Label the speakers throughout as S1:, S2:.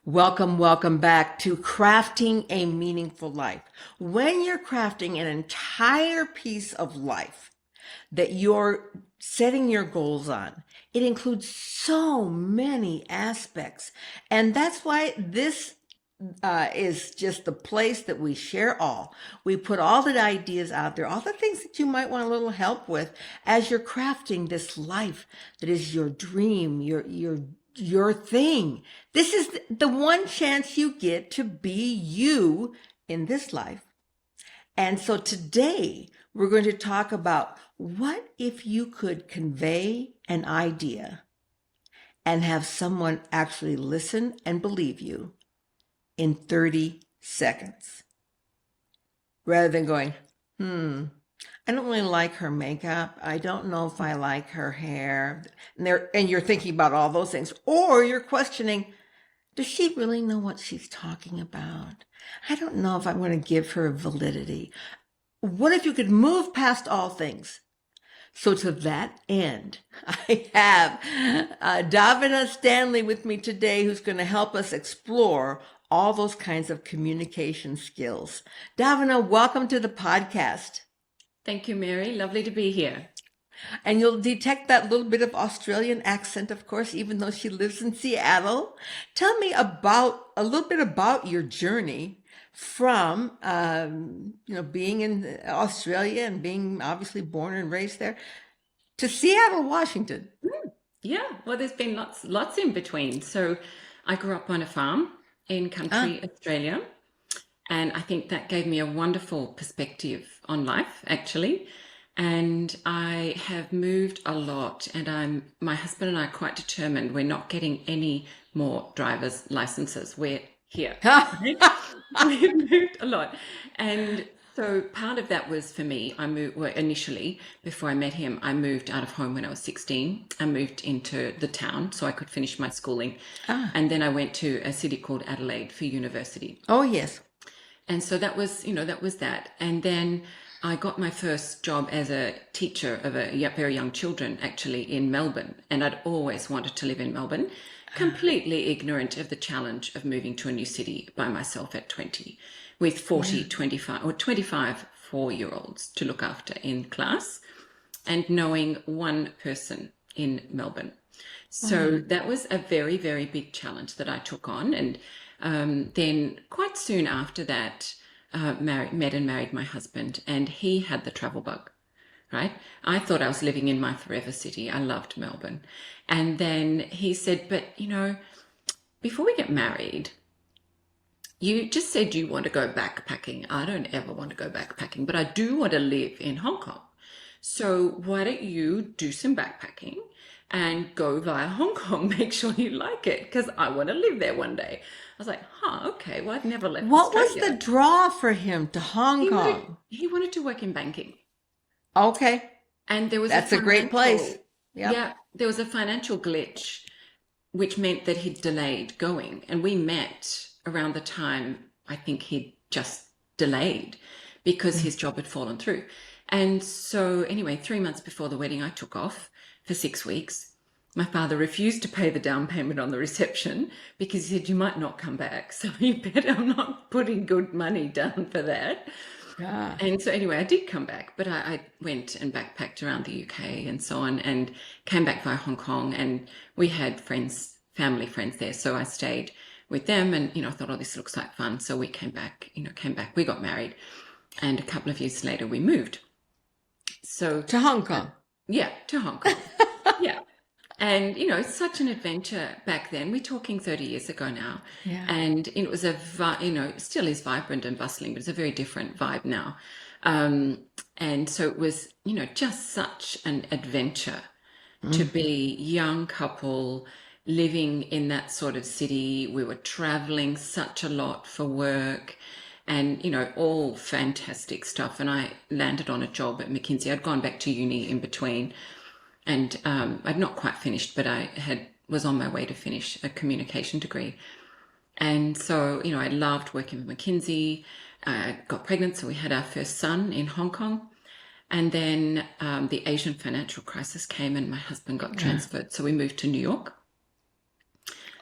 S1: Welcome back to Crafting a Meaningful Life. When you're crafting an entire piece of life that you're setting your goals on, it includes so many aspects. And that's why this is just the place that we share all. We put all the ideas out there, all the things that you might want a little help with as you're crafting this life that is your dream, your thing. This is the one chance you get to be you in this life. And so today we're going to talk about what if you could convey an idea and have someone actually listen and believe you in 30 seconds rather than going, I don't really like her makeup. I don't know if I like her hair. And you're thinking about all those things. Or you're questioning, does she really know what she's talking about? I don't know if I'm going to give her validity. What if you could move past all things? So to that end, I have Davina Stanley with me today, who's going to help us explore all those kinds of communication skills. Davina, welcome to the podcast.
S2: Thank you, Mary. Lovely to be here.
S1: And you'll detect that little bit of Australian accent, of course, even though she lives in Seattle. Tell me a little bit about your journey from, being in Australia and being obviously born and raised there to Seattle, Washington.
S2: Yeah, well, there's been lots in between. So I grew up on a farm in country Australia, and I think that gave me a wonderful perspective on life, actually. And I have moved a lot, and my husband and I are quite determined we're not getting any more driver's licenses. We're here. We've moved a lot. And so part of that was for me, initially, before I met him, I moved out of home when I was 16. I moved into the town so I could finish my schooling. And then I went to a city called Adelaide for university.
S1: Oh, yes.
S2: And so that was that. And then I got my first job as a teacher of very young children, actually, in Melbourne. And I'd always wanted to live in Melbourne, completely ignorant of the challenge of moving to a new city by myself at 20, with 25 4-year-olds to look after in class, and knowing one person in Melbourne. So that was a very, very big challenge that I took on. And then quite soon after that, met and married my husband, and he had the travel bug, right? I thought I was living in my forever city. I loved Melbourne. And then he said, but, before we get married, you just said you want to go backpacking. I don't ever want to go backpacking, but I do want to live in Hong Kong. So why don't you do some backpacking and go via Hong Kong, make sure you like it, because I want to live there one day. I was like, okay, well, I've never left
S1: What was
S2: Australia.
S1: the draw for him to Hong Kong?
S2: He wanted to work in banking.
S1: Okay.
S2: And there was
S1: That's a great place. Yep.
S2: Yeah, there was a financial glitch, which meant that he'd delayed going. And we met around the time I think he'd just delayed because his job had fallen through. And so anyway, 3 months before the wedding, I took off for 6 weeks. My father refused to pay the down payment on the reception because he said, you might not come back. So you bet I'm not putting good money down for that.
S1: Yeah.
S2: And so anyway, I did come back, but I went and backpacked around the UK and so on, and came back via Hong Kong, and we had family friends there. So I stayed with them, and, I thought, oh, this looks like fun. So we came back, we got married, and a couple of years later we moved. So
S1: To Hong Kong.
S2: Yeah, to Hong Kong. Yeah. And, it's such an adventure back then. We're talking 30 years ago now.
S1: Yeah.
S2: And it was still is vibrant and bustling, but it's a very different vibe now. And so it was, just such an adventure to be young couple living in that sort of city. We were traveling such a lot for work and, all fantastic stuff. And I landed on a job at McKinsey. I'd gone back to uni in between. And I'd not quite finished, but I was on my way to finish a communication degree. And so, I loved working with McKinsey. I got pregnant, so we had our first son in Hong Kong. And then the Asian financial crisis came and my husband got transferred. So we moved to New York.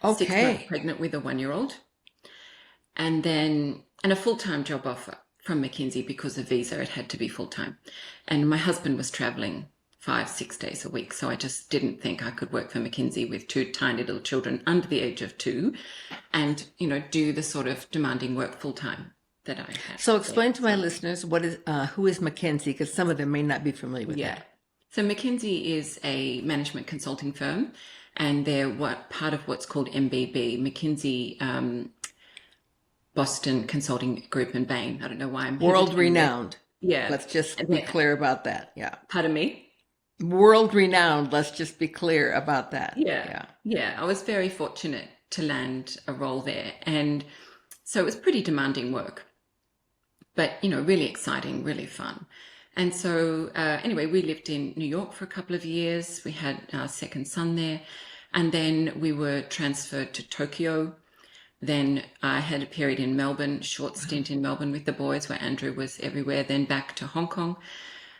S2: 6 months
S1: Okay.
S2: pregnant with a 1-year-old, and a full-time job offer from McKinsey because of visa. It had to be full-time. And my husband was traveling 5, 6 days a week. So I just didn't think I could work for McKinsey with 2 tiny little children under the age of 2 and, do the sort of demanding work full-time that I had.
S1: So explain to my listeners who is McKinsey, because some of them may not be familiar with
S2: Yeah.
S1: that.
S2: So McKinsey is a management consulting firm, and they're part of what's called MBB, McKinsey Boston Consulting Group and Bain. I don't know why I'm
S1: World renowned.
S2: Yeah.
S1: Let's just be clear about that. Yeah.
S2: Pardon me?
S1: World renowned. Let's just be clear about that.
S2: Yeah. Yeah. I was very fortunate to land a role there. And so it was pretty demanding work, but, really exciting, really fun. And so anyway, we lived in New York for a couple of years. We had our second son there. And then we were transferred to Tokyo. Then I had a period in Melbourne, short stint in Melbourne with the boys where Andrew was everywhere, then back to Hong Kong.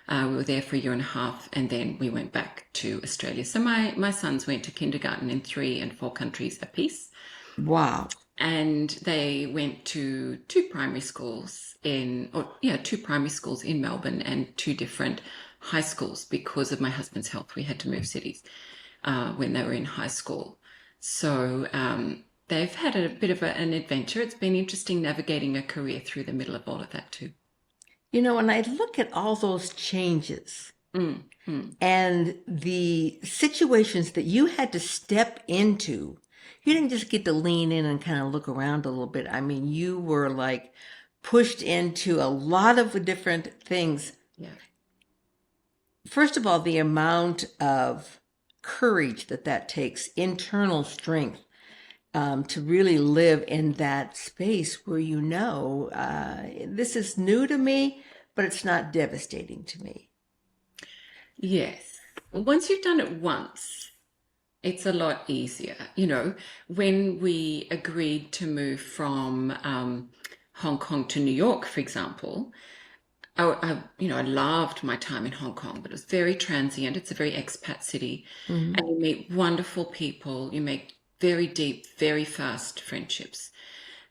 S2: We were there for a 1.5 years, and then we went back to Australia. So my sons went to kindergarten in 3 and 4 countries apiece.
S1: Wow.
S2: And they went to 2 primary schools in Melbourne and 2 different high schools because of my husband's health. We had to move cities when they were in high school. So they've had a bit of an adventure. It's been interesting navigating a career through the middle of all of that too.
S1: When I look at all those changes and the situations that you had to step into, you didn't just get to lean in and kind of look around a little bit. I mean, you were like pushed into a lot of different things.
S2: Yeah.
S1: First of all, the amount of courage that takes, internal strength, to really live in that space where this is new to me, but it's not devastating to me.
S2: Yes. Once you've done it once, it's a lot easier. When we agreed to move from Hong Kong to New York, for example, I loved my time in Hong Kong, but it was very transient. It's a very expat city, and you meet wonderful people. You make very deep, very fast friendships,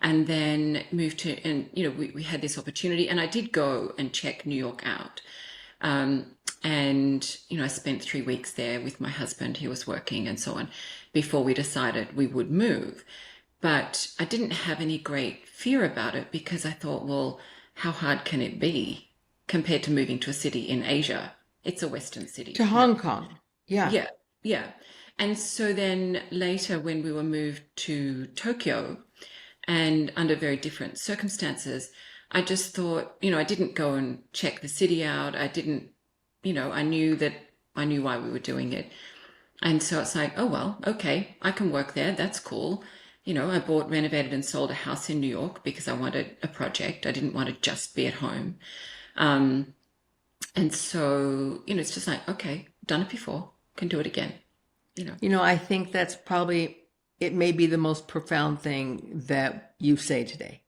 S2: and then moved to, and we had this opportunity, and I did go and check New York out, and I spent 3 weeks there with my husband. He was working and so on before we decided we would move. But I didn't have any great fear about it because I thought, well, how hard can it be compared to moving to a city in Asia? It's a Western city.
S1: To Hong Kong. Yeah.
S2: Yeah. And so then later when we were moved to Tokyo and under very different circumstances, I just thought, I didn't go and check the city out. I didn't, I knew why we were doing it. And so it's like, oh, well, okay, I can work there. That's cool. I bought, renovated and sold a house in New York because I wanted a project. I didn't want to just be at home. And so, it's just like, okay, done it before, can do it again.
S1: I think that's it may be the most profound thing that you say today.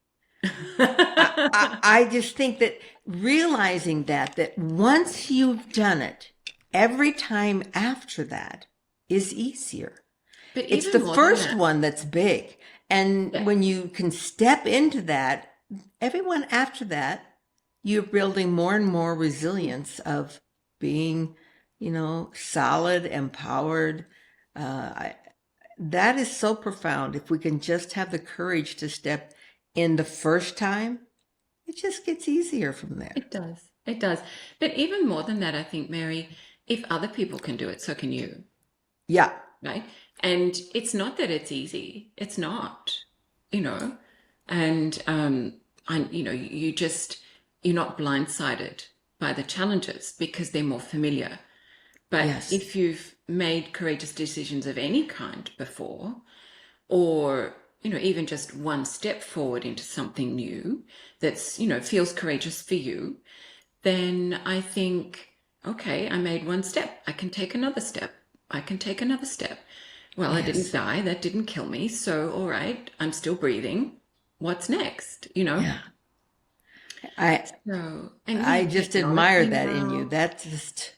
S1: I just think that realizing that once you've done it, every time after that is easier.
S2: But
S1: it's the first one that's big. And when you can step into that, everyone after that, you're building more and more resilience of being, solid, empowered. That is so profound. If we can just have the courage to step in the first time, it just gets easier from there.
S2: It does. It does. But even more than that, I think, Mary, if other people can do it, so can you.
S1: Yeah.
S2: Right. And it's not that it's easy. It's not, and, you're not blindsided by the challenges because they're more familiar. But
S1: Yes.
S2: if you've made courageous decisions of any kind before, or, even just one step forward into something new that's, feels courageous for you, then I think, okay, I made one step. I can take another step. I can take another step. Well, I didn't die. That didn't kill me. So, all right, I'm still breathing. What's next?
S1: Yeah. I just admire that in you. That's just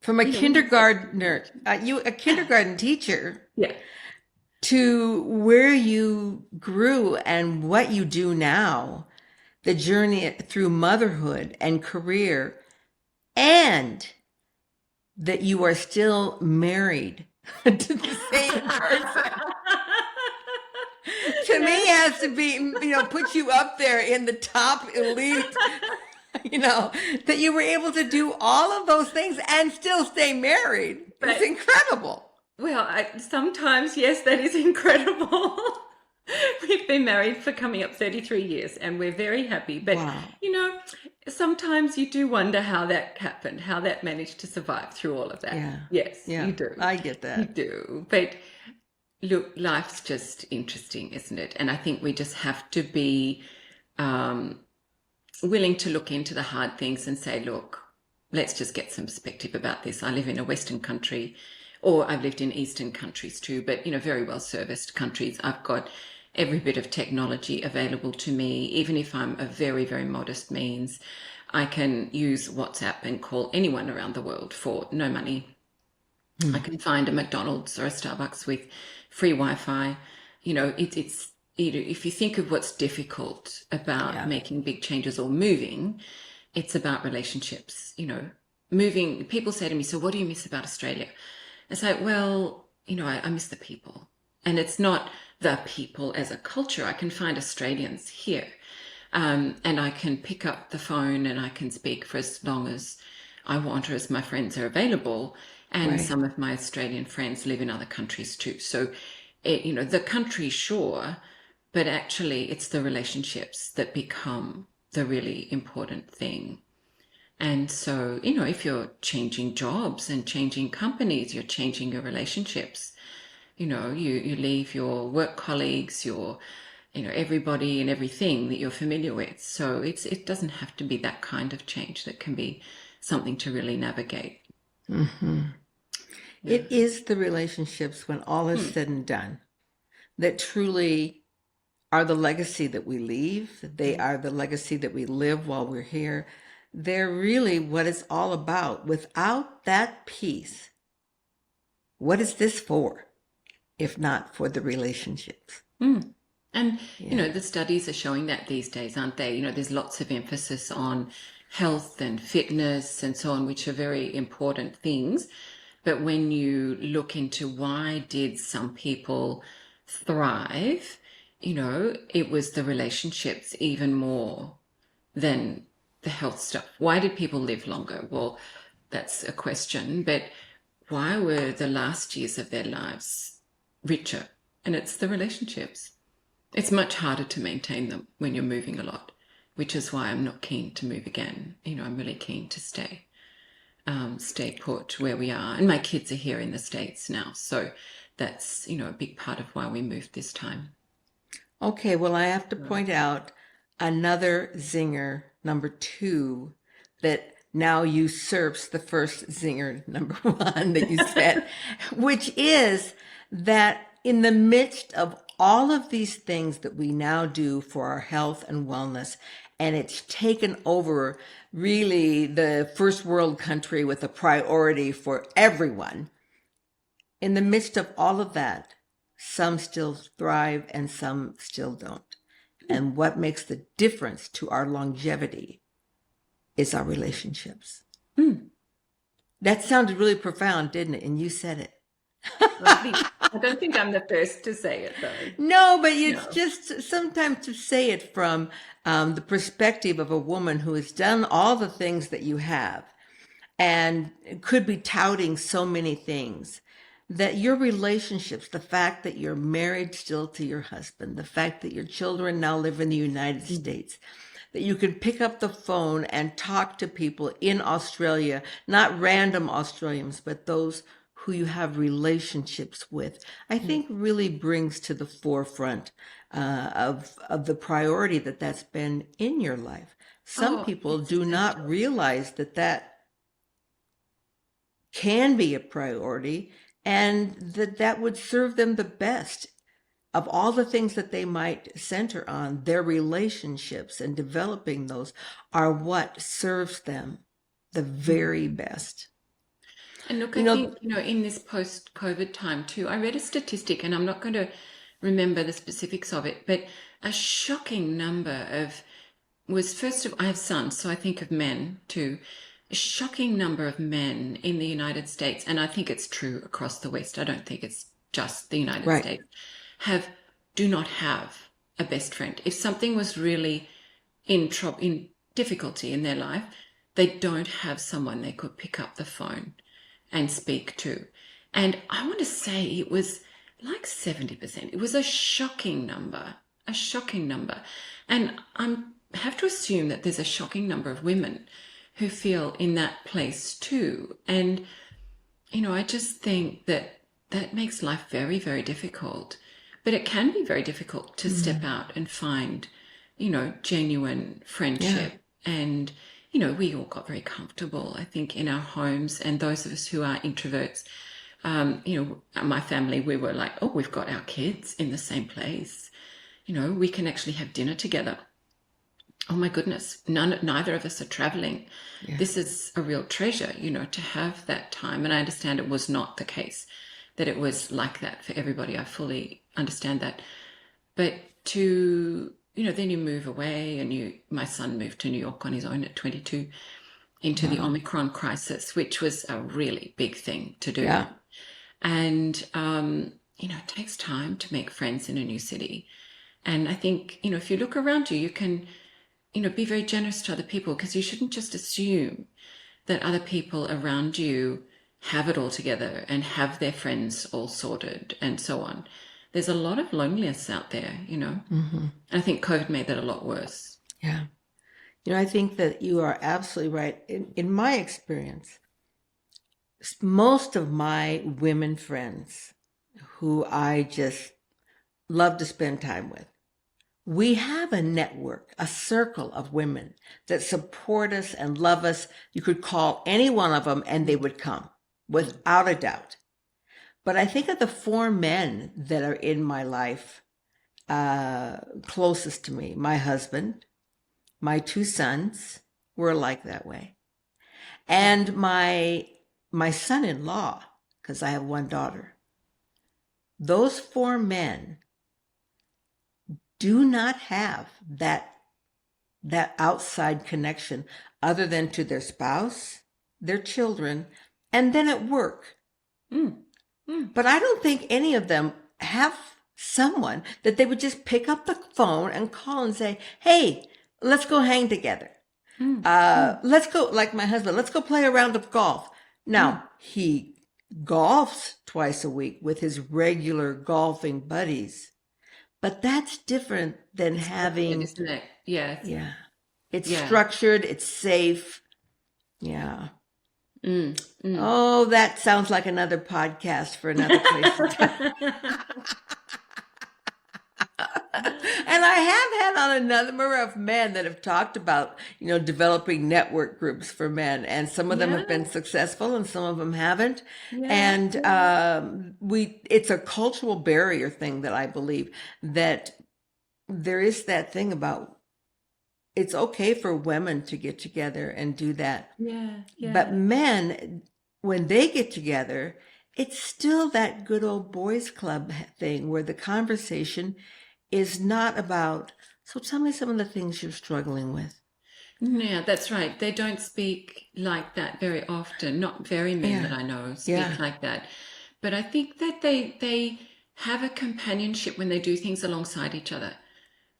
S1: from a kindergartner, a kindergarten teacher.
S2: Yeah.
S1: to where you grew and what you do now, the journey through motherhood and career, and that you are still married to the same person. To me, has to be, put you up there in the top elite, that you were able to do all of those things and still stay married. It's
S2: But
S1: incredible.
S2: well, sometimes, yes, that is incredible. We've been married for coming up 33 years and we're very happy. But,
S1: Wow.
S2: you know, sometimes you do wonder how that happened, how that managed to survive through all of that.
S1: Yeah.
S2: Yes,
S1: Yeah.
S2: you do.
S1: I get
S2: You
S1: that.
S2: do. But look, life's just interesting, isn't it? And I think we just have to be willing to look into the hard things and say, look, let's just get some perspective about this. I live in a Western country, or I've lived in Eastern countries too, but, very well serviced countries. I've got every bit of technology available to me. Even if I'm of very, very modest means, I can use WhatsApp and call anyone around the world for no money. I can find a McDonald's or a Starbucks with free Wi-Fi. It's if you think of what's difficult about making big changes or moving, it's about relationships. Moving. People say to me, "So what do you miss about Australia?" It's like, well, I miss the people, and it's not the people as a culture. I can find Australians here, and I can pick up the phone and I can speak for as long as I want or as my friends are available. And
S1: Right.
S2: some of my Australian friends live in other countries too. So, the country, sure, but actually it's the relationships that become the really important thing. And so, if you're changing jobs and changing companies, you're changing your relationships. You leave your work colleagues, your, everybody and everything that you're familiar with. So it doesn't have to be that kind of change. That can be something to really navigate.
S1: It is the relationships, when all is said and done, that truly are the legacy that we leave. They are the legacy that we live while we're here. They're really what it's all about. Without that piece, what is this for, if not for the relationships?
S2: And, the studies are showing that these days, aren't they? There's lots of emphasis on health and fitness and so on, which are very important things. But when you look into why did some people thrive, it was the relationships even more than the health stuff. Why did people live longer? Well, that's a question. But why were the last years of their lives richer? And it's the relationships. It's much harder to maintain them when you're moving a lot, which is why I'm not keen to move again. I'm really keen to stay put where we are. And my kids are here in the States now. So that's, a big part of why we moved this time.
S1: Okay, well, I have to point out another zinger, number 2, that now usurps the first zinger, number 1, that you said, which is that in the midst of all of these things that we now do for our health and wellness, and it's taken over really the first world country with a priority for everyone. In the midst of all of that, some still thrive and some still don't. And what makes the difference to our longevity is our relationships. That sounded really profound, didn't it? And you said it.
S2: I don't think I'm the first to say it, though.
S1: No, but it's just sometimes to say it from the perspective of a woman who has done all the things that you have and could be touting so many things, that your relationships, the fact that you're married still to your husband, the fact that your children now live in the United States, that you can pick up the phone and talk to people in Australia, not random Australians, but those who you have relationships with, I think really brings to the forefront of the priority that's been in your life. Some people do not realize that can be a priority and that would serve them the best. Of all the things that they might center on, their relationships and developing those are what serves them the very best.
S2: And look,
S1: You
S2: I
S1: know,
S2: think, in this post-COVID time too, I read a statistic, and I'm not going to remember the specifics of it, but a shocking number of I have sons, so I think of men too. A shocking number of men in the United States, and I think it's true across the West, I don't think it's just the United
S1: right.
S2: States, do not have a best friend. If something was really in difficulty in their life, they don't have someone they could pick up the phone and speak to. And I want to say it was like 70%. It was a shocking number, a shocking number. And I have to assume that there's a shocking number of women who feel in that place too. And, I just think that that makes life very, very difficult. But it can be very difficult to step out and find, genuine
S1: Yeah.
S2: friendship. And, we all got very comfortable, I think, in our homes. And those of us who are introverts, my family, we were like, oh, we've got our kids in the same place. We can actually have dinner together. Oh my goodness, neither of us are traveling.
S1: Yeah.
S2: This is a real treasure, to have that time. And I understand it was not the case, that it was like that for everybody. I fully understand that. But then you move away, and my son moved to New York on his own at 22 into the Omicron crisis, which was a really big thing to do.
S1: Yeah.
S2: And, it takes time to make friends in a new city. And I think, if you look around you, you can, be very generous to other people, because you shouldn't just assume that other people around you have it all together and have their friends all sorted and so on. There's a lot of loneliness out there, And I think COVID made that a lot worse.
S1: Yeah. I think that you are absolutely right. In my experience, most of my women friends who I just love to spend time with, we have a network, a circle of women that support us and love us. You could call any one of them and they would come without a doubt. But I think of the 4 men that are in my life, closest to me, my husband, my 2 sons were like that way. And my son-in-law, because I have 1 daughter, those 4 men do not have that outside connection other than to their spouse, their children, and then at work. But I don't think any of them have someone that they would just pick up the phone and call and say, hey, let's go hang together. Let's go, like my husband, let's go play a round of golf. Now, he golfs twice a week with his regular golfing buddies. But that's different than having,
S2: isn't it? Yeah.
S1: Yeah. It's structured, it's safe. Yeah. Oh, that sounds like another podcast for another place. And I have had on a number of men that have talked about, developing network groups for men. And some of them have been successful and some of them haven't. And it's a cultural barrier thing that I believe, that there is that thing about it's okay for women to get together and do that. But men, when they get together, it's still that good old boys club thing where the conversation is not about, so tell me some of the things you're struggling with.
S2: Yeah, that's right. They don't speak like that very often. Not very many that I know speak like that. But I think that they have a companionship when they do things alongside each other.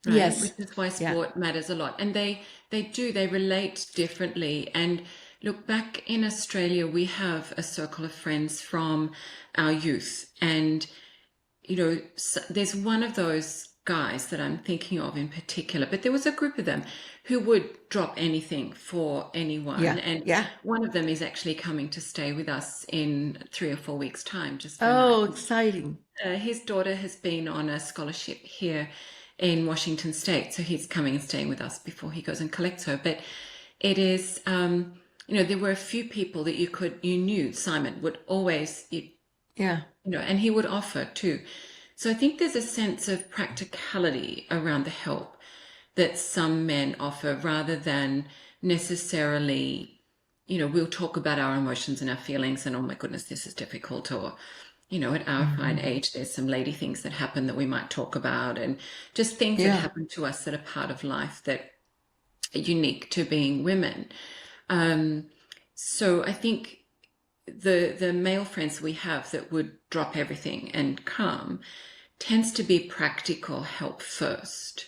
S2: Right?
S1: Yes.
S2: Which is why sport matters a lot. And they relate differently. And look, back in Australia, we have a circle of friends from our youth. And, there's one of those guys that I'm thinking of in particular, but there was a group of them who would drop anything for anyone. And one of them is actually coming to stay with us in 3 or 4 weeks' time.
S1: Exciting.
S2: His daughter has been on a scholarship here in Washington State, so he's coming and staying with us before he goes and collects her. But it is, there were a few people that you knew Simon would always, and he would offer too. So I think there's a sense of practicality around the help that some men offer, rather than necessarily, we'll talk about our emotions and our feelings and, oh my goodness, this is difficult. Or, at our fine
S1: Mhm.
S2: age, there's some lady things that happen that we might talk about, and just things that
S1: Yeah.
S2: happen to us that are part of life that are unique to being women. Um, so I think the male friends we have that would drop everything and come tends to be practical help first,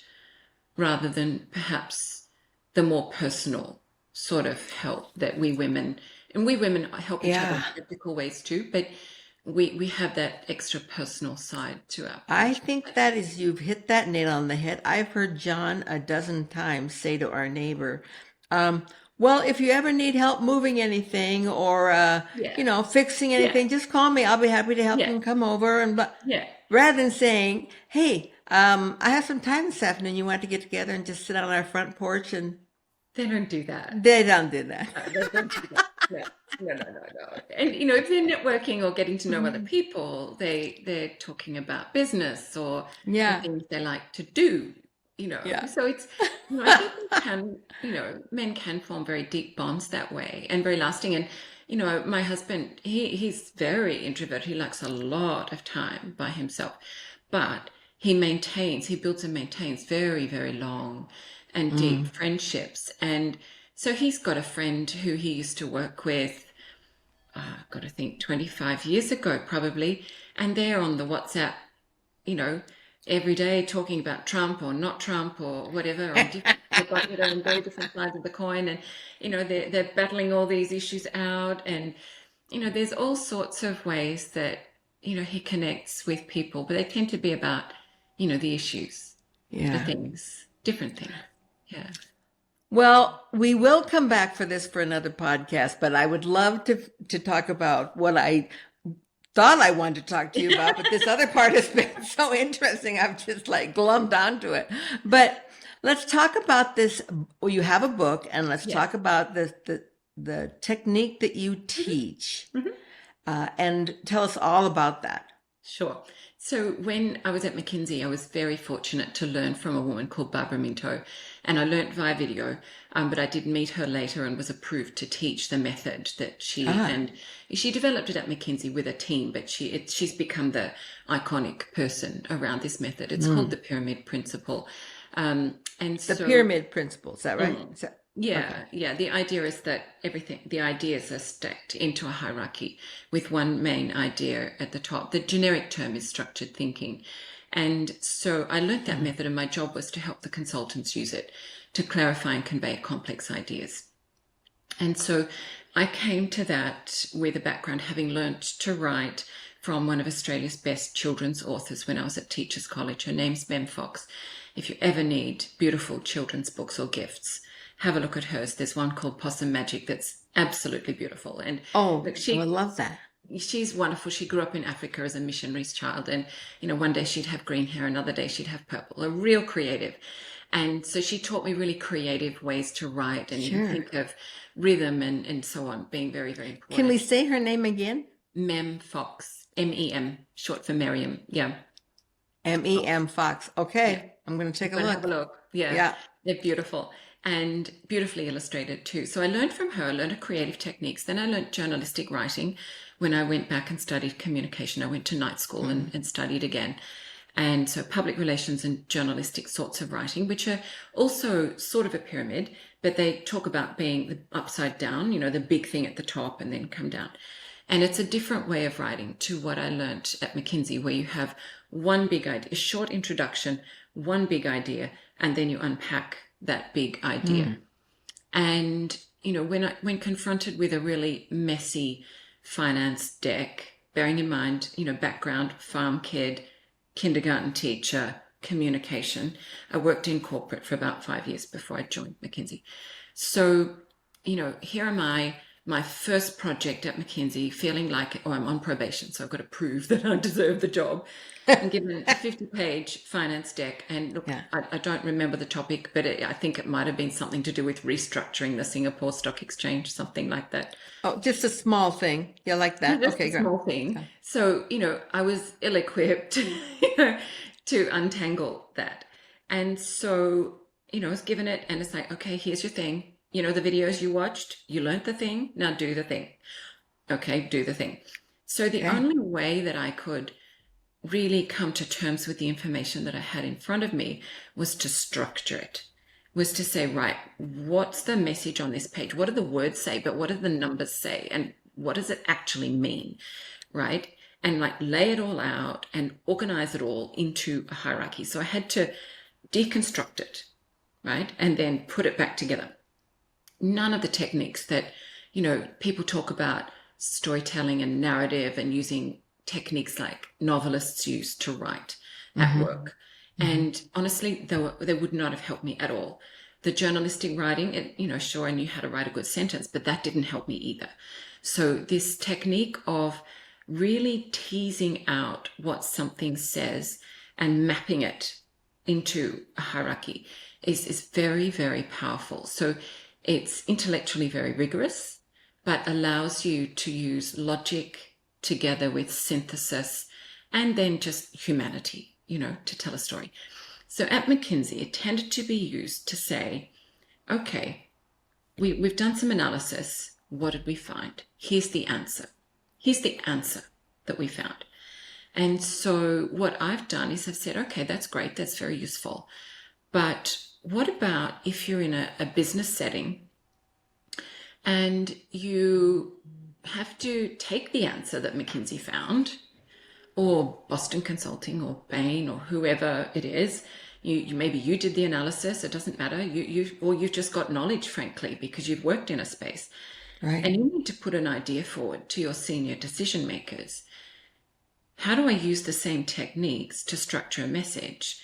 S2: rather than perhaps the more personal sort of help that we women help each other in
S1: Yeah.
S2: practical ways too, but we have that extra personal side to our
S1: I
S2: friendship.
S1: think that is, you've hit that nail on the head. I've heard John a dozen times say to our neighbor, um, well, if you ever need help moving anything or,
S2: Yeah,
S1: fixing
S2: yeah,
S1: anything, just call me. I'll be happy to help
S2: yeah,
S1: you and come over. And but
S2: yeah.
S1: rather than saying, hey, I have some time this afternoon. You want to get together and just sit on our front porch, and
S2: They don't do that.
S1: they don't do that.
S2: They don't do that. No, no, no, no, no. And if they're networking or getting to know other
S1: Mhm.
S2: people, they're talking about business or the
S1: Yeah.
S2: things they like to do.
S1: Yeah.
S2: So it's I think men can form very deep bonds that way and very lasting. And my husband, he's very introverted. He likes a lot of time by himself, but he builds and maintains very, very long and deep
S1: Mm.
S2: friendships. And so he's got a friend who he used to work with, got to think 25 years ago probably, and they're on the WhatsApp, you know, every day talking about Trump or not Trump or whatever on different, on very different sides of the coin, and they're battling all these issues out, and there's all sorts of ways that he connects with people, but they tend to be about the issues, the
S1: Yeah.
S2: things, different things. Yeah.
S1: Well, we will come back for this for another podcast, but I would love to talk about what I thought I wanted to talk to you about, but this other part has been so interesting. I've just like glummed onto it. But let's talk about this. Well, you have a book, and let's
S2: Yeah.
S1: talk about the technique that you
S2: Mhm.
S1: teach,
S2: Mhm.
S1: and tell us all about that.
S2: Sure. So when I was at McKinsey, I was very fortunate to learn from a woman called Barbara Minto, and I learned via video, but I did meet her later and was approved to teach the method that
S1: Ah,
S2: and she developed it at McKinsey with a team, but she's become the iconic person around this method. It's called
S1: mm.
S2: the pyramid principle, and
S1: The
S2: so.
S1: pyramid principle. Is that right?
S2: Mm.
S1: Okay.
S2: Yeah, yeah. The idea is that the ideas are stacked into a hierarchy with one main idea at the top. The generic term is structured thinking. And so I learnt that
S1: Mm.
S2: method, and my job was to help the consultants use it to clarify and convey complex ideas. And so I came to that with a background having learnt to write from one of Australia's best children's authors when I was at Teachers College. Her name's Mem Fox. If you ever need beautiful children's books or gifts, have a look at hers. There's one called Possum Magic that's absolutely beautiful. And
S1: Oh,
S2: look,
S1: I would love that.
S2: she's wonderful. She grew up in Africa as a missionary's child, and one day she'd have green hair, another day she'd have purple. A real creative. And so she taught me really creative ways to write and even
S1: Sure.
S2: think of rhythm and so on being very, very
S1: Can we
S2: important.
S1: say her name again?
S2: Mem Fox, Mem, short for Miriam. Yeah.
S1: MEM Fox.
S2: Yeah.
S1: Okay, I'm going to take a
S2: Go and have a
S1: look.
S2: look. Yeah,
S1: Yeah.
S2: they're beautiful and beautifully illustrated too. So I learned from her, learned her creative techniques. Then I learned journalistic writing when I went back and studied communication. I went to night school
S1: Mm.
S2: and studied again. And so public relations and journalistic sorts of writing, which are also sort of a pyramid, but they talk about being the upside down, the big thing at the top and then come down. And it's a different way of writing to what I learnt at McKinsey, where you have one big idea, a short introduction, one big idea, and then you unpack that big idea.
S1: Mm.
S2: And when confronted with a really messy finance deck, bearing in mind background, farm kid, kindergarten teacher, communication, I worked in corporate for about 5 years before I joined McKinsey. So here am I, my first project at McKinsey, feeling like, oh, I'm on probation, so I've got to prove that I deserve the job. I'm given a 50-page finance deck, and look,
S1: Yeah.
S2: I don't remember the topic, but I think it might have been something to do with restructuring the Singapore Stock Exchange, something like that.
S1: Oh, just a small thing. You like that?
S2: Just a
S1: Okay, great.
S2: small thing.
S1: Okay.
S2: So, I was ill-equipped, to untangle that. And so, I was given it, and it's like, okay, here's your thing. You know, the videos you watched, you learned the thing, now do the thing. Okay, do the thing. So the
S1: Okay.
S2: only way that I could really come to terms with the information that I had in front of me was to structure it, was to say, right, what's the message on this page? What do the words say? But what do the numbers say? And what does it actually mean? Right? And like lay it all out and organize it all into a hierarchy. So I had to deconstruct it, right? And then put it back together. None of the techniques that, you know, people talk about storytelling and narrative and using techniques like novelists use to write at work. And honestly, they would not have helped me at all. The journalistic writing, you know, sure, I knew how to write a good sentence, but that didn't help me either. So this technique of really teasing out what something says and mapping it into a hierarchy is very, very powerful. So it's intellectually very rigorous, but allows you to use logic together with synthesis and then just humanity, you know, to tell a story. So at McKinsey, it tended to be used to say, okay, we've done some analysis. What did we find? Here's the answer. Here's the answer that we found. And so what I've done is I've said, okay, that's great. That's very useful. But what about if you're in a business setting and you have to take the answer that McKinsey found, or Boston Consulting, or Bain, or whoever it is. You maybe you did the analysis. It doesn't matter. Or you've just got knowledge, frankly, because you've worked in a space,
S1: Right.
S2: and you need to put an idea forward to your senior decision makers. How do I use the same techniques to structure a message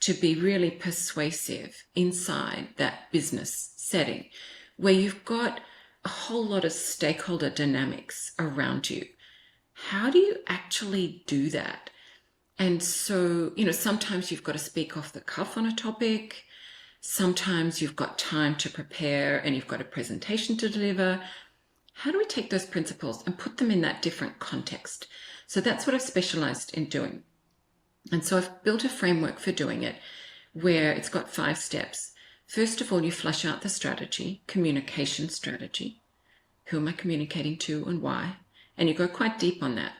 S2: to be really persuasive inside that business setting where you've got a whole lot of stakeholder dynamics around you? How do you actually do that? And so, you know, sometimes you've got to speak off the cuff on a topic. Sometimes you've got time to prepare and you've got a presentation to deliver. How do we take those principles and put them in that different context? So that's what I've specialized in doing. And so I've built a framework for doing it where it's got 5 steps. First of all, you flush out the strategy, communication strategy. Who am I communicating to and why? And you go quite deep on that,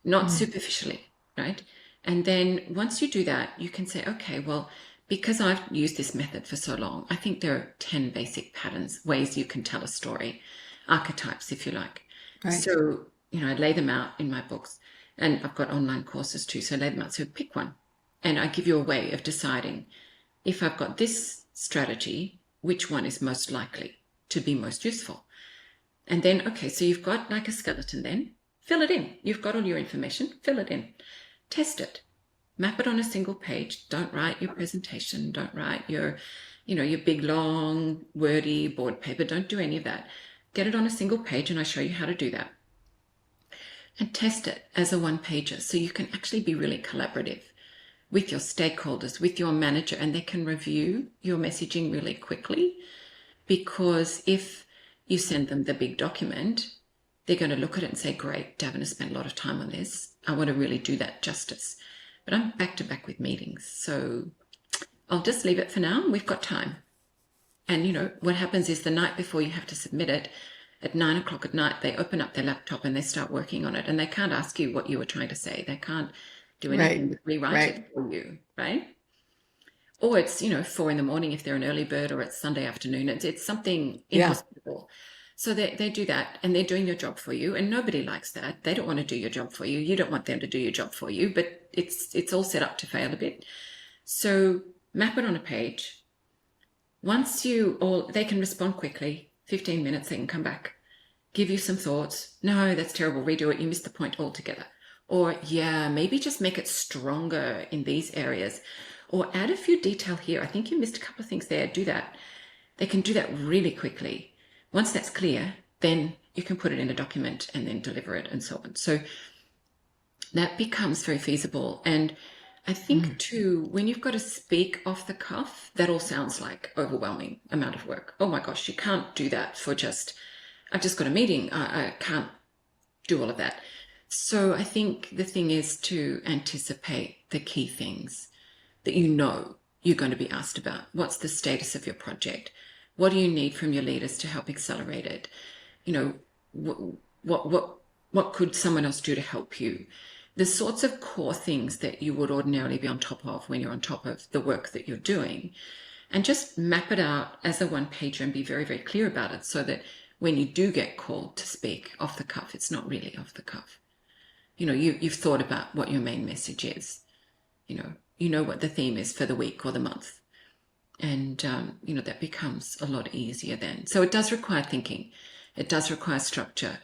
S2: not superficially, right? And then once you do that, you can say, okay, well, because I've used this method for so long, I think there are 10 basic patterns, ways you can tell a story, archetypes, if you like.
S1: Right.
S2: So, you know, I lay them out in my books, and I've got online courses too. So I lay them out. So pick one, and I give you a way of deciding if I've got this strategy, which one is most likely to be most useful. And then, okay, so you've got like a skeleton then, fill it in. You've got all your information, fill it in. Test it. Map it on a single page. Don't write your presentation. Don't write your, you know, your big, long, wordy board paper. Don't do any of that. Get it on a single page, and I show you how to do that. And test it as a one-pager so you can actually be really collaborative with your stakeholders, with your manager, and they can review your messaging really quickly. Because if you send them the big document, they're going to look at it and say, great, Davina spent a lot of time on this. I want to really do that justice. But I'm back to back with meetings. So I'll just leave it for now. We've got time. And, you know, what happens is the night before you have to submit it, at 9 o'clock at night, they open up their laptop and they start working on it. And they can't ask you what you were trying to say. They can't do anything but rewrite it for you, right? Or it's, you know, 4 a.m. if they're an early bird, or it's Sunday afternoon. It's something inhospitable. So they do that, and they're doing your job for you, and nobody likes that. They don't want to do your job for you. You don't want them to do your job for you, but it's all set up to fail a bit. So map it on a page. Once they can respond quickly, 15 minutes, they can come back, give you some thoughts. No, that's terrible. Redo it. You missed the point altogether. Or, yeah, maybe just make it stronger in these areas. Or add a few detail here. I think you missed a couple of things there. Do that. They can do that really quickly. Once that's clear, then you can put it in a document and then deliver it and so on. So that becomes very feasible. And I think too, when you've got to speak off the cuff, that all sounds like overwhelming amount of work. Oh my gosh, you can't do that for just, I've just got a meeting. I can't do all of that. So I think the thing is to anticipate the key things that you know you're going to be asked about. What's the status of your project? What do you need from your leaders to help accelerate it? You know, what could someone else do to help you? The sorts of core things that you would ordinarily be on top of when you're on top of the work that you're doing, and just map it out as a one pager and be very, very clear about it, so that when you do get called to speak off the cuff, it's not really off the cuff. You know, you've thought about what your main message is. You know what the theme is for the week or the month. And, that becomes a lot easier then. So it does require thinking. It does require structure,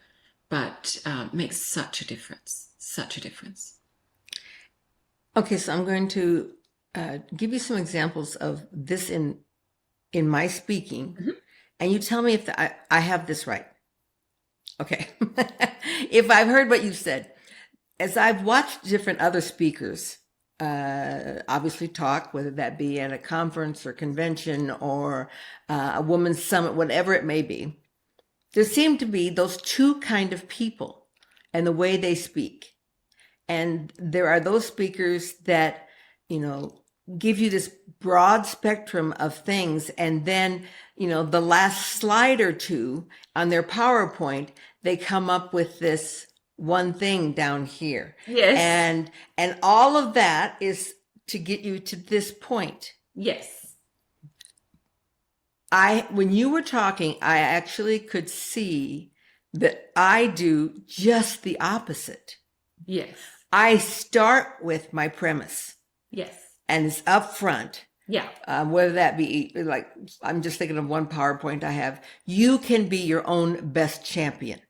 S2: but makes such a difference, such a difference.
S1: Okay, so I'm going to give you some examples of this in my speaking, and you tell me if I have this right. Okay. If I've heard what you said. As I've watched different other speakers, obviously talk, whether that be at a conference or convention or a women's summit, whatever it may be, there seem to be those two kind of people and the way they speak. And there are those speakers that, give you this broad spectrum of things. And then, the last slide or two on their PowerPoint, they come up with this one thing down here.
S2: Yes.
S1: And all of that is to get you to this point.
S2: Yes.
S1: When you were talking, I actually could see that I do just the opposite.
S2: Yes.
S1: I start with my premise.
S2: Yes.
S1: And it's up front.
S2: Yeah.
S1: Whether that be like, I'm just thinking of one PowerPoint I have. You can be your own best champion.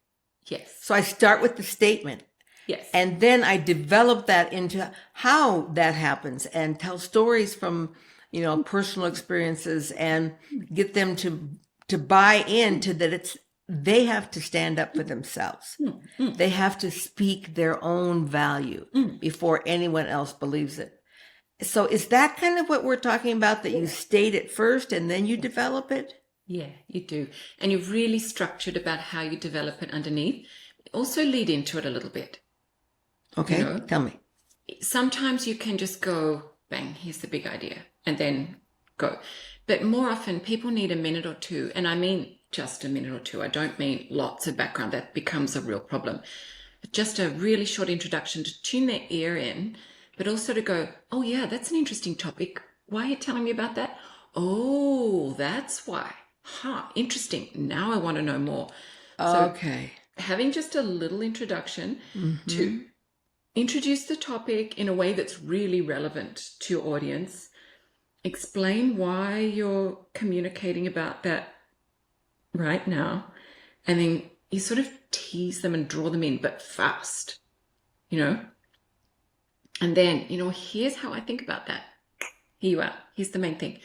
S2: Yes.
S1: So I start with the statement.
S2: Yes.
S1: And then I develop that into how that happens and tell stories from, personal experiences and get them to buy into that they have to stand up for themselves. They have to speak their own value before anyone else believes it. So is that kind of what we're talking about, that you state it first and then you develop it?
S2: Yeah, you do. And you're really structured about how you develop it underneath. Also lead into it a little bit.
S1: Okay, tell me.
S2: Sometimes you can just go, bang, here's the big idea, and then go. But more often people need a minute or two, and I mean just a minute or two. I don't mean lots of background. That becomes a real problem. Just a really short introduction to tune their ear in, but also to go, oh yeah, that's an interesting topic. Why are you telling me about that? Oh, that's why. Interesting. Now I want to know more.
S1: Okay.
S2: So having just a little introduction to introduce the topic in a way that's really relevant to your audience. Explain why you're communicating about that right now. And then you sort of tease them and draw them in, but fast, And then, here's how I think about that. Here you are. Here's the main thing.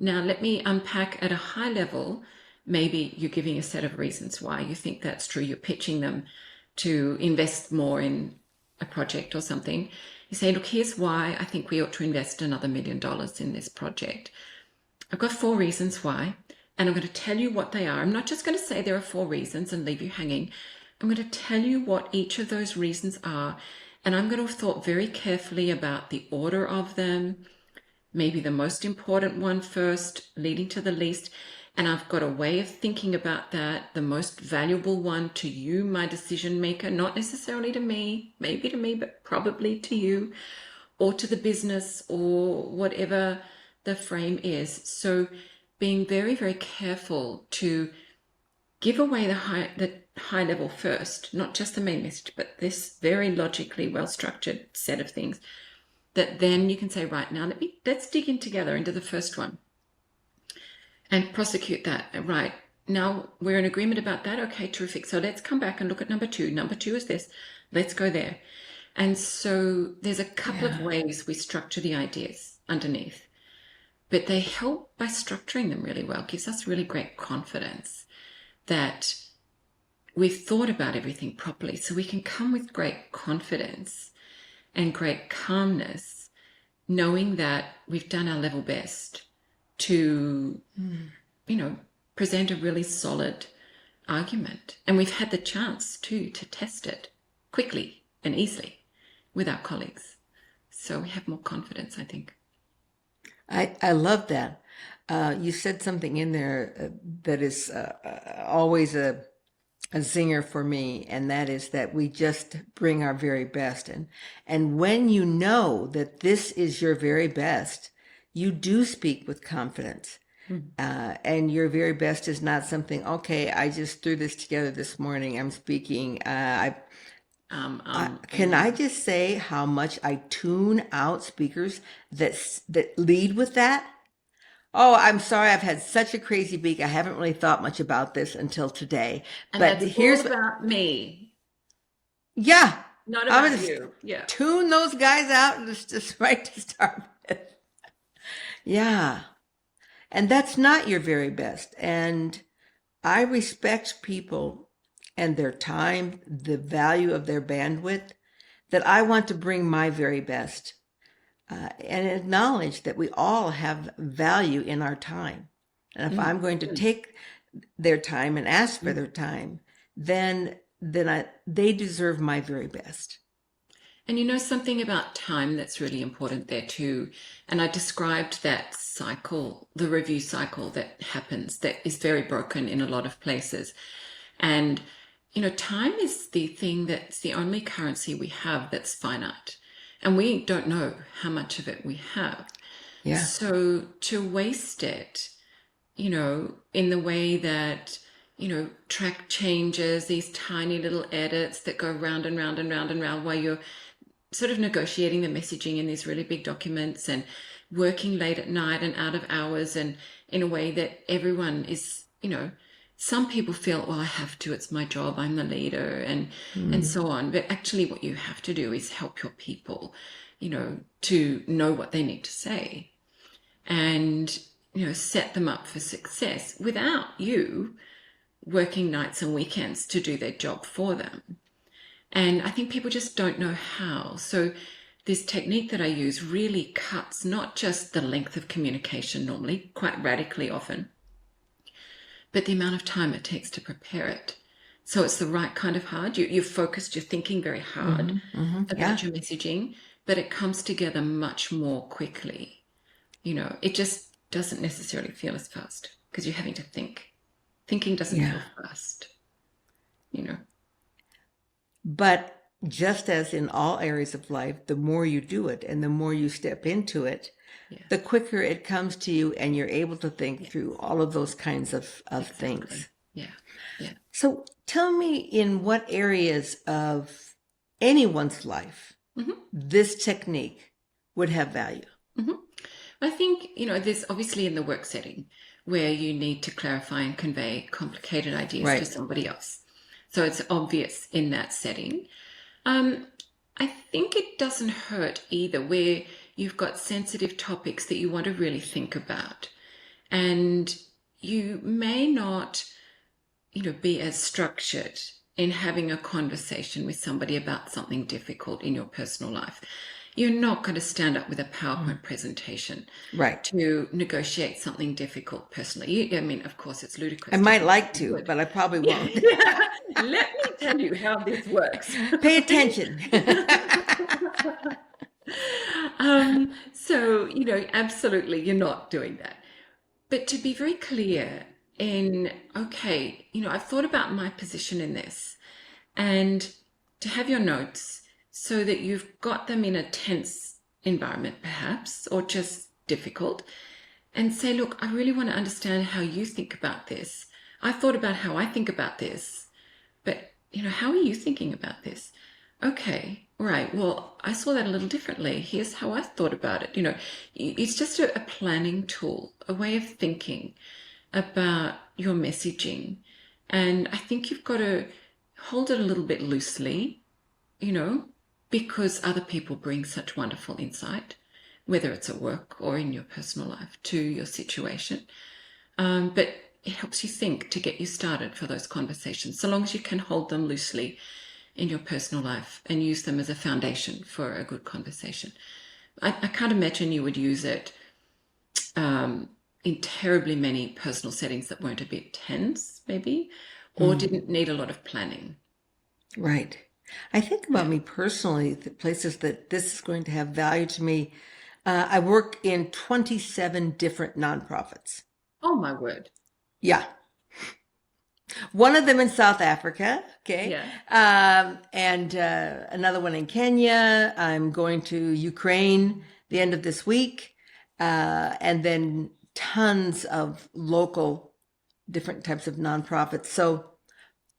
S2: Now, let me unpack at a high level. Maybe you're giving a set of reasons why you think that's true. You're pitching them to invest more in a project or something. You say, look, here's why I think we ought to invest another $1 million in this project. I've got 4 reasons why, and I'm going to tell you what they are. I'm not just going to say there are 4 reasons and leave you hanging. I'm going to tell you what each of those reasons are, and I'm going to have thought very carefully about the order of them, maybe the most important one first, leading to the least. And I've got a way of thinking about that, the most valuable one to you, my decision maker, not necessarily to me, maybe to me, but probably to you or to the business or whatever the frame is. So being very, very careful to give away the high level first, not just the main message, but this very logically well-structured set of things that then you can say, right, now let's dig in together into the first one. And prosecute that. Right. Now we're in agreement about that. Okay, terrific. So let's come back and look at number 2. Number 2 is this. Let's go there. And so there's a couple of ways we structure the ideas underneath. But they help by structuring them really well. It gives us really great confidence that we've thought about everything properly. So we can come with great confidence and great calmness, knowing that we've done our level best to, present a really solid argument. And we've had the chance to test it quickly and easily with our colleagues. So we have more confidence, I think.
S1: I love that. You said something in there that is always a zinger for me, and that is that we just bring our very best. And when you know that this is your very best, you do speak with confidence. And your very best is not something, okay, I just threw this together this morning. I'm speaking. Can I just say how much I tune out speakers that lead with that? Oh, I'm sorry. I've had such a crazy week. I haven't really thought much about this until today.
S2: And
S1: But
S2: that's all
S1: here's,
S2: about me,
S1: yeah,
S2: not
S1: I'm
S2: about
S1: going to
S2: you. Yeah.
S1: tune those guys out and just right to start with. Yeah. And that's not your very best. And I respect people and their time, the value of their bandwidth, that I want to bring my very best. And acknowledge that we all have value in our time. And if I'm going to take their time and ask for their time, then they deserve my very best.
S2: And you know something about time that's really important there too. And I described that cycle, the review cycle that happens, that is very broken in a lot of places. And, you know, time is the thing that's the only currency we have that's finite. And we don't know how much of it we have.
S1: Yeah.
S2: So to waste it, you know, in the way that, you know, track changes, these tiny little edits that go round and round and round and round while you're sort of negotiating the messaging in these really big documents and working late at night and out of hours and in a way that everyone is, you know, some people feel, well, I have to, it's my job, I'm the leader and so on. But actually what you have to do is help your people, you know what they need to say and, you know, set them up for success without you working nights and weekends to do their job for them. And I think people just don't know how. So this technique that I use really cuts not just the length of communication normally, quite radically often, but the amount of time it takes to prepare it. So it's the right kind of hard. You're focused, you're thinking very hard about your messaging, but it comes together much more quickly. You know, it just doesn't necessarily feel as fast because you're having to think. Thinking doesn't feel fast, you know.
S1: But just as in all areas of life, the more you do it and the more you step into it, the quicker it comes to you and you're able to think through all of those kinds of things.
S2: Yeah.
S1: So tell me, in what areas of anyone's life this technique would have value?
S2: I think, you know, there's obviously in the work setting where you need to clarify and convey complicated ideas to somebody else. So it's obvious in that setting. I think it doesn't hurt either where you've got sensitive topics that you want to really think about. And you may not, you know, be as structured in having a conversation with somebody about something difficult in your personal life. You're not going to stand up with a PowerPoint presentation to negotiate something difficult personally. I mean, of course, it's ludicrous.
S1: I might like to, but I probably won't.
S2: Let me tell you how this works.
S1: Pay attention.
S2: So, you know, absolutely, you're not doing that. But to be very clear in, okay, you know, I've thought about my position in this, and to have your notes so that you've got them in a tense environment, perhaps, or just difficult, and say, look, I really want to understand how you think about this. I thought about how I think about this, but, you know, how are you thinking about this? Okay, all right, well, I saw that a little differently. Here's how I thought about it. You know, it's just a planning tool, a way of thinking about your messaging. And I think you've got to hold it a little bit loosely, you know, because other people bring such wonderful insight, whether it's at work or in your personal life, to your situation. But it helps you think to get you started for those conversations, so long as you can hold them loosely in your personal life and use them as a foundation for a good conversation. I can't imagine you would use it in terribly many personal settings that weren't a bit tense, maybe, or didn't need a lot of planning.
S1: Right. I think about me personally, the places that this is going to have value to me. I work in 27 different nonprofits.
S2: Oh my word.
S1: Yeah. One of them in South Africa, okay,
S2: Yeah.
S1: and another one in Kenya. I'm going to Ukraine the end of this week, and then tons of local different types of nonprofits. So,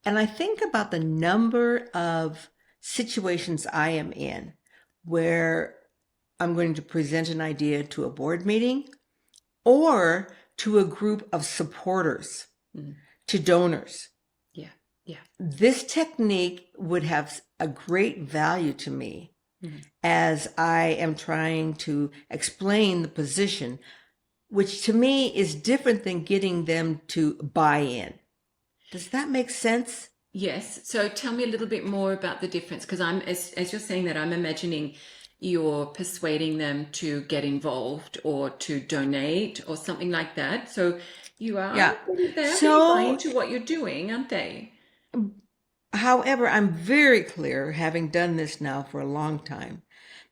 S1: and I think about the number of situations I am in where I'm going to present an idea to a board meeting or to a group of supporters, to donors.
S2: Yeah. Yeah.
S1: This technique would have a great value to me as I am trying to explain the position, which to me is different than getting them to buy in. Does that make sense?
S2: Yes. So tell me a little bit more about the difference, because I'm, as you're saying that, I'm imagining you're persuading them to get involved or to donate or something like that. So you are,
S1: Yeah.
S2: they're going to buy
S1: So,
S2: into what you're doing, aren't they?
S1: however, I'm very clear, having done this now for a long time,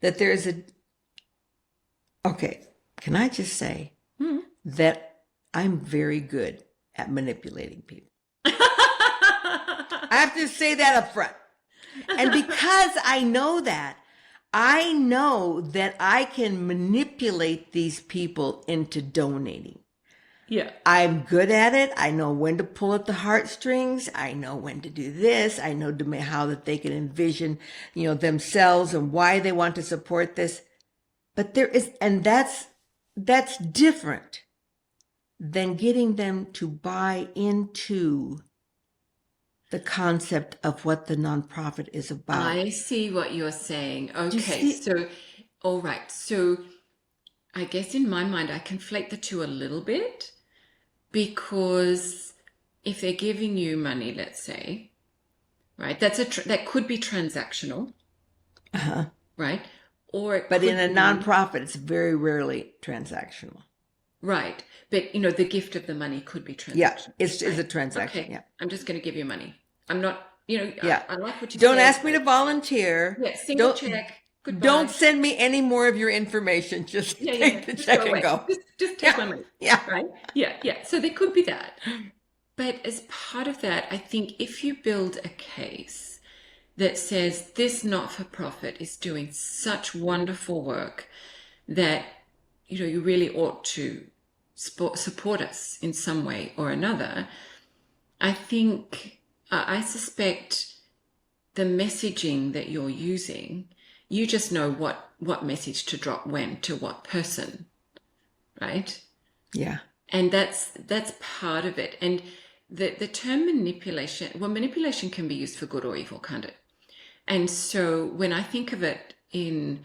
S1: that there is okay, can I just say that I'm very good at manipulating people? I have to say that up front. And because I know that I can manipulate these people into donating.
S2: Yeah.
S1: I'm good at it. I know when to pull at the heartstrings. I know when to do this. I know how that they can envision, themselves and why they want to support this. But that's different than getting them to buy into the concept of what the nonprofit is about.
S2: I see what you're saying.
S1: Do you
S2: Okay.
S1: see?
S2: So, all right. So I guess in my mind, I conflate the two a little bit, because if they're giving you money, let's say, right, that could be transactional, right? Or it
S1: But
S2: could
S1: in a
S2: be,
S1: nonprofit, it's very rarely transactional.
S2: right. But the gift of the money could be
S1: Yeah,
S2: transactional.
S1: it's a transaction.
S2: Okay.
S1: Yeah.
S2: I'm just going to give you money. I'm not,
S1: Yeah.
S2: I like what you
S1: Don't
S2: said.
S1: ask me to volunteer.
S2: Yeah, single
S1: Don't
S2: check. Goodbye.
S1: don't send me any more of your information. Just take the
S2: Just
S1: check
S2: go
S1: and
S2: away.
S1: go.
S2: Just take my money.
S1: Yeah.
S2: Right? Yeah. So there could be that. But as part of that, I think if you build a case that says this not-for-profit is doing such wonderful work that, you really ought to support us in some way or another, I suspect the messaging that you're using, you just know what message to drop when to what person, right?
S1: Yeah.
S2: And that's part of it. And the term manipulation, well, manipulation can be used for good or evil, can't it? And so when I think of it in,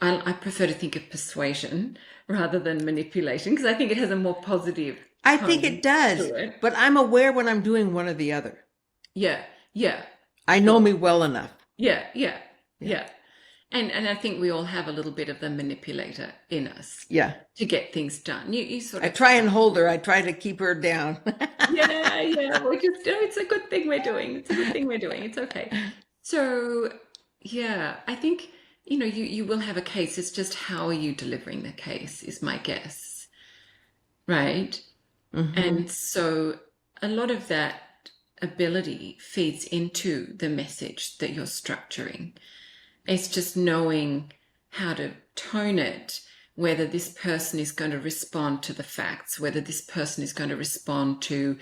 S2: I prefer to think of persuasion rather than manipulation, because I think it has a more positive
S1: I think
S2: tone
S1: it does,
S2: to it.
S1: but I'm aware when I'm doing one or the other.
S2: Yeah.
S1: I know me well enough.
S2: Yeah. And I think we all have a little bit of the manipulator in us.
S1: Yeah.
S2: To get things done. You sort
S1: I
S2: of
S1: try and hold her. I try to keep her down.
S2: Yeah. It's a good thing we're doing. It's a good thing we're doing. It's okay. So yeah, I think, you will have a case. It's just how are you delivering the case is my guess. Right? And so a lot of that ability feeds into the message that you're structuring. It's just knowing how to tone it, whether this person is going to respond to the facts, whether this person is going to respond to,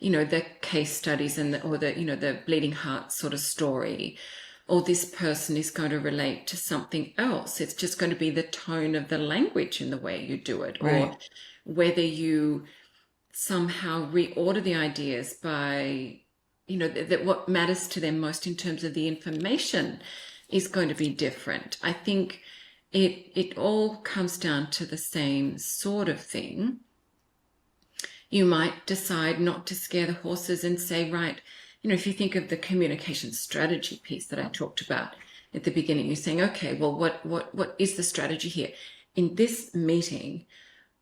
S2: the case studies or the bleeding heart sort of story, or this person is going to relate to something else. It's just going to be the tone of the language in the way you do it,
S1: Right.
S2: or whether you somehow reorder the ideas by, that what matters to them most in terms of the information is going to be different. I think it all comes down to the same sort of thing. You might decide not to scare the horses and say, right, if you think of the communication strategy piece that I talked about at the beginning, you're saying, okay, well, what is the strategy here? In this meeting,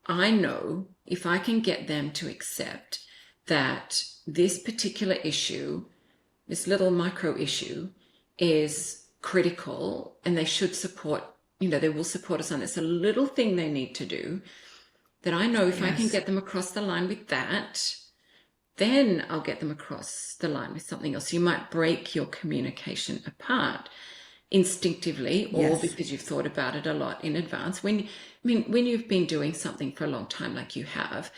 S2: I know if I can get them to accept that this particular issue, this little micro issue, is critical and they should support they will support us on this. A little thing they need to do that I know if I can
S1: Yes.
S2: get them across the line with that, then I'll get them across the line with something else. You might break your communication apart instinctively, or
S1: Yes.
S2: because you've thought about it a lot in advance. When you've been doing something for a long time, like you have,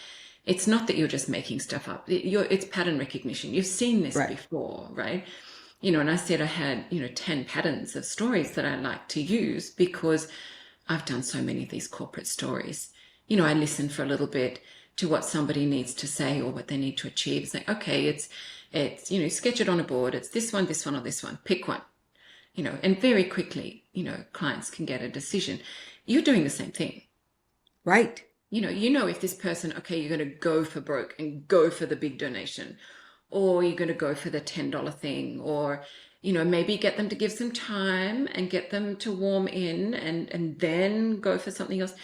S2: it's not that you're just making stuff up. It's pattern recognition. You've seen this
S1: Right.
S2: before, right? And I said I had, 10 patterns of stories that I like to use because I've done so many of these corporate stories. I listen for a little bit to what somebody needs to say or what they need to achieve. It's like, okay, it's sketch it on a board. It's this one, or this one. Pick one. And very quickly, clients can get a decision. You're doing the same thing.
S1: Right.
S2: If this person, okay, you're going to go for broke and go for the big donation, or you're going to go for the $10 thing, or, maybe get them to give some time and get them to warm in and then go for something else.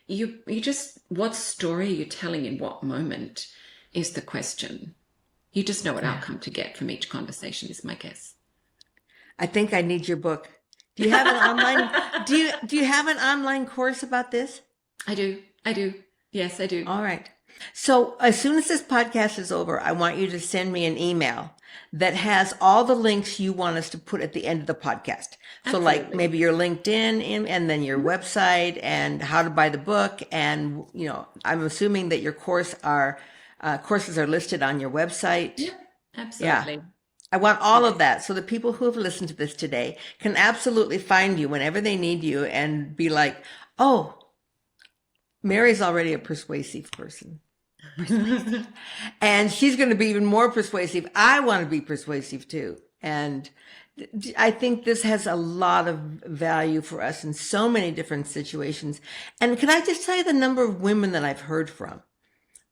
S2: You just, what story are you telling in what moment is the question. You just know what outcome to get from each conversation is my guess.
S1: I think I need your book. Do you have an online, do you have an online course about this?
S2: I do. Yes, I do.
S1: All right. So as soon as this podcast is over, I want you to send me an email that has all the links you want us to put at the end of the podcast. So like
S2: Absolutely.
S1: maybe your LinkedIn and then your website and how to buy the book. And, I'm assuming that your courses are listed on your website.
S2: Yeah, absolutely.
S1: Yeah. I want all of that so the people who have listened to this today can absolutely find you whenever they need you and be like, oh, Mary's already a persuasive person. And she's going to be even more persuasive. I want to be persuasive too. And I think this has a lot of value for us in so many different situations. And can I just tell you the number of women that I've heard from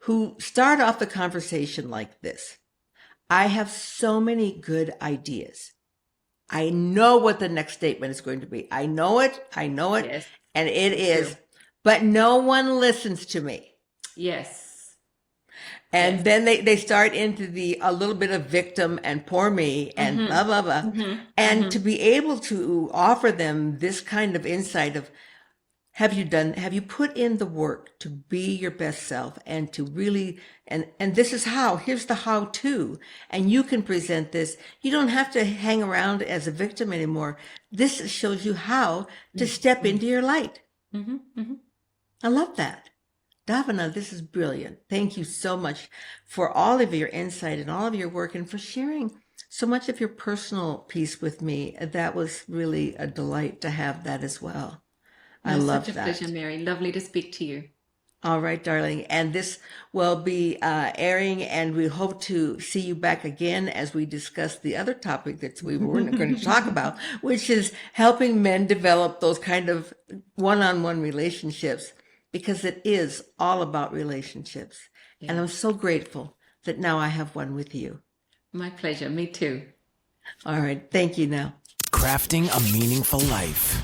S1: who start off the conversation like this? I have so many good ideas. I know what the next statement is going to be. I know it.
S2: Yes.
S1: And it is, but no one listens to me.
S2: Yes.
S1: And then they start into a little bit of victim and poor me and blah, blah, blah. And to be able to offer them this kind of insight of, have you put in the work to be your best self and to really, and this is here's the how to, and you can present this. You don't have to hang around as a victim anymore. This shows you how to step into your light. I love that. Davina, this is brilliant. Thank you so much for all of your insight and all of your work and for sharing so much of your personal piece with me. That was really a delight to have that as well. I love that.
S2: Such a pleasure, Mary. Lovely to speak to you.
S1: All right, darling. And this will be airing, and we hope to see you back again as we discuss the other topic that we weren't going to talk about, which is helping men develop those kind of one-on-one relationships, because it is all about relationships. Yeah. And I'm so grateful that now I have one with you.
S2: My pleasure. Me too.
S1: All right. Thank you now.
S3: Crafting a Meaningful Life.